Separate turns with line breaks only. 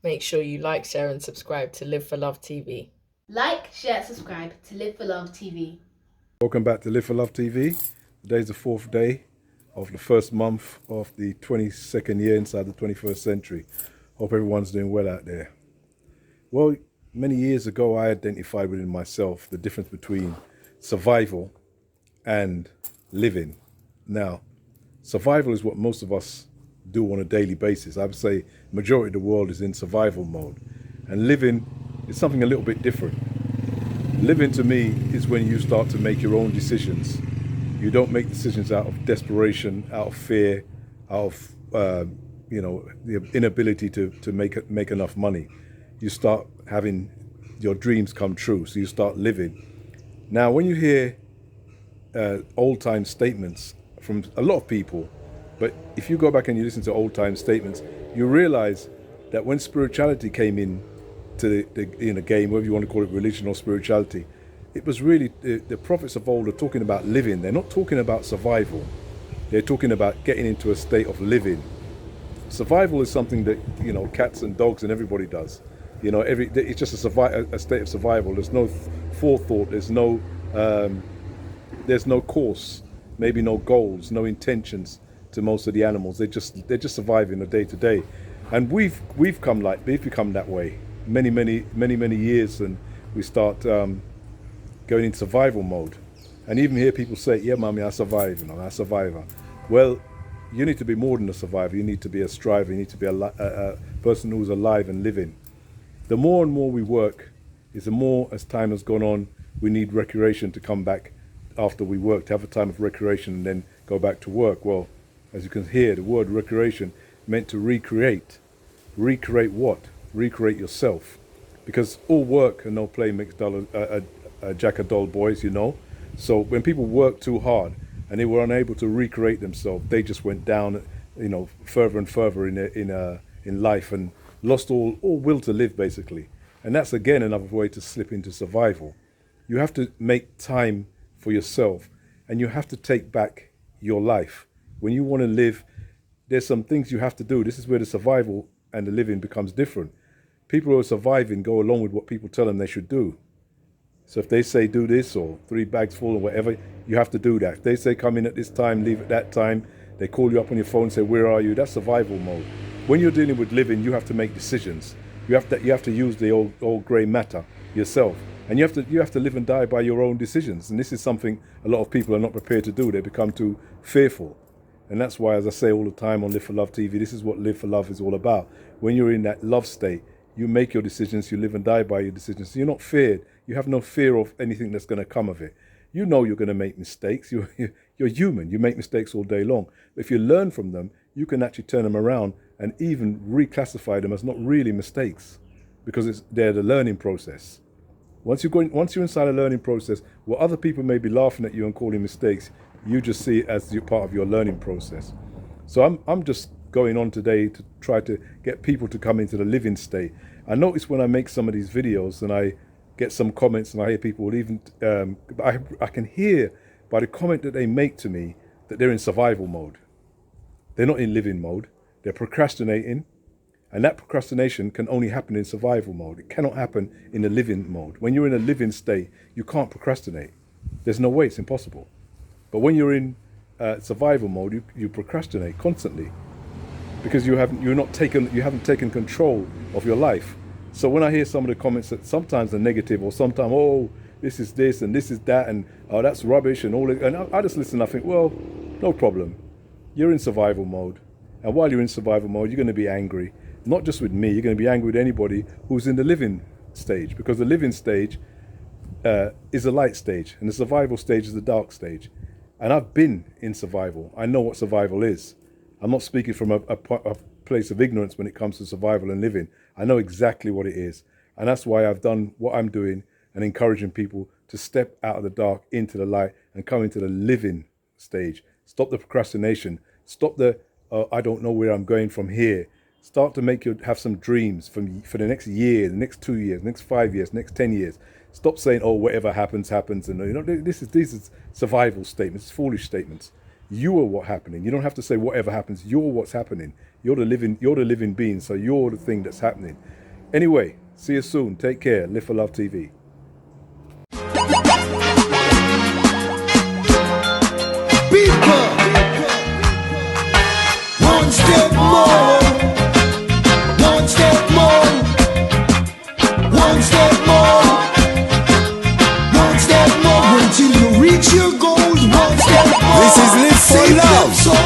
Make sure you like, share, and subscribe to Live for Love TV.
Like, share, subscribe to Live for Love TV.
Welcome back to Live for Love TV. Today's the fourth day of the first month of the 22nd year inside the 21st century. Hope everyone's doing well out there. Well, many years ago, I identified within myself the difference between survival and living. Now, survival is what most of us do on a daily basis. I would say the majority of the world is in survival mode. And living is something a little bit different. Living to me is when you start to make your own decisions. You don't make decisions out of desperation, out of fear, out of the inability to make enough money. You start having your dreams come true, so you start living. Now, when you hear old-time statements from a lot of people, but if you go back and you listen to old-time statements, you realize that when spirituality came in to the game, whether you want to call it religion or spirituality, it was really the prophets of old are talking about living. They're not talking about survival. They're talking about getting into a state of living. Survival is something that cats and dogs and everybody does. It's just a state of survival. There's no forethought. There's no course, maybe no goals, no intentions to most of the animals. They're just surviving a day to day, and we've become that way many years, and we start going into survival mode. And even hear people say, "Yeah, mommy, I survive. I'm a survivor." Well, you need to be more than a survivor. You need to be a striver. You need to be a person who's alive and living. The more and more we work, is the more as time has gone on, we need recreation to come back after we work, to have a time of recreation and then go back to work. Well, as you can hear, the word recreation meant to recreate. Recreate what? Recreate yourself. Because all work and no play makes Jack a dull boys, So when people work too hard and they were unable to recreate themselves, they just went down, further and further in life and lost all will to live, basically. And that's again another way to slip into survival. You have to make time for yourself, and you have to take back your life. When you want to live, there's some things you have to do. This is where the survival and the living becomes different. People who are surviving go along with what people tell them they should do. So if they say do this or 3 bags full or whatever, you have to do that. If they say come in at this time, leave at that time, they call you up on your phone and say, where are you? That's survival mode. When you're dealing with living, you have to make decisions. You have to use the old grey matter yourself. And you have to live and die by your own decisions. And this is something a lot of people are not prepared to do. They become too fearful. And that's why, as I say all the time on Live for Love TV, this is what Live for Love is all about. When you're in that love state, you make your decisions, you live and die by your decisions. So you're not feared. You have no fear of anything that's going to come of it. You know you're going to make mistakes. You're human. You make mistakes all day long. But if you learn from them, you can actually turn them around and even reclassify them as not really mistakes, because they're the learning process. Once you're inside a learning process, what other people may be laughing at you and calling mistakes, you just see it as part of your learning process. So I'm just going on today to try to get people to come into the living state. I notice when I make some of these videos and I get some comments and I hear people even, I can hear by the comment that they make to me that they're in survival mode. They're not in living mode. They're procrastinating. And that procrastination can only happen in survival mode. It cannot happen in a living mode. When you're in a living state, you can't procrastinate. There's no way, it's impossible. But when you're in survival mode, you procrastinate constantly because you haven't taken control of your life. So when I hear some of the comments that sometimes are negative, or sometimes, oh, this is this and this is that, and oh, that's rubbish and all it, and I just listen and I think, well, no problem. You're in survival mode. And while you're in survival mode, you're going to be angry. Not just with me, you're going to be angry with anybody who's in the living stage, because the living stage is the light stage and the survival stage is the dark stage. And I've been in survival. I know what survival is. I'm not speaking from a place of ignorance when it comes to survival and living. I know exactly what it is. And that's why I've done what I'm doing and encouraging people to step out of the dark into the light and come into the living stage. Stop the procrastination. Stop the, I don't know where I'm going from here. Start to have some dreams for the next year, the next 2 years, next 5 years, next 10 years. Stop saying, oh, whatever happens, happens. And these is survival statements, foolish statements. You are what's happening. You don't have to say whatever happens. You're what's happening. You're the living being. So you're the thing that's happening. Anyway, see you soon. Take care. Live for Love TV.
People, one step more, one step more, one step more, one step more until you reach your goals. One step more.
This is Live for Love.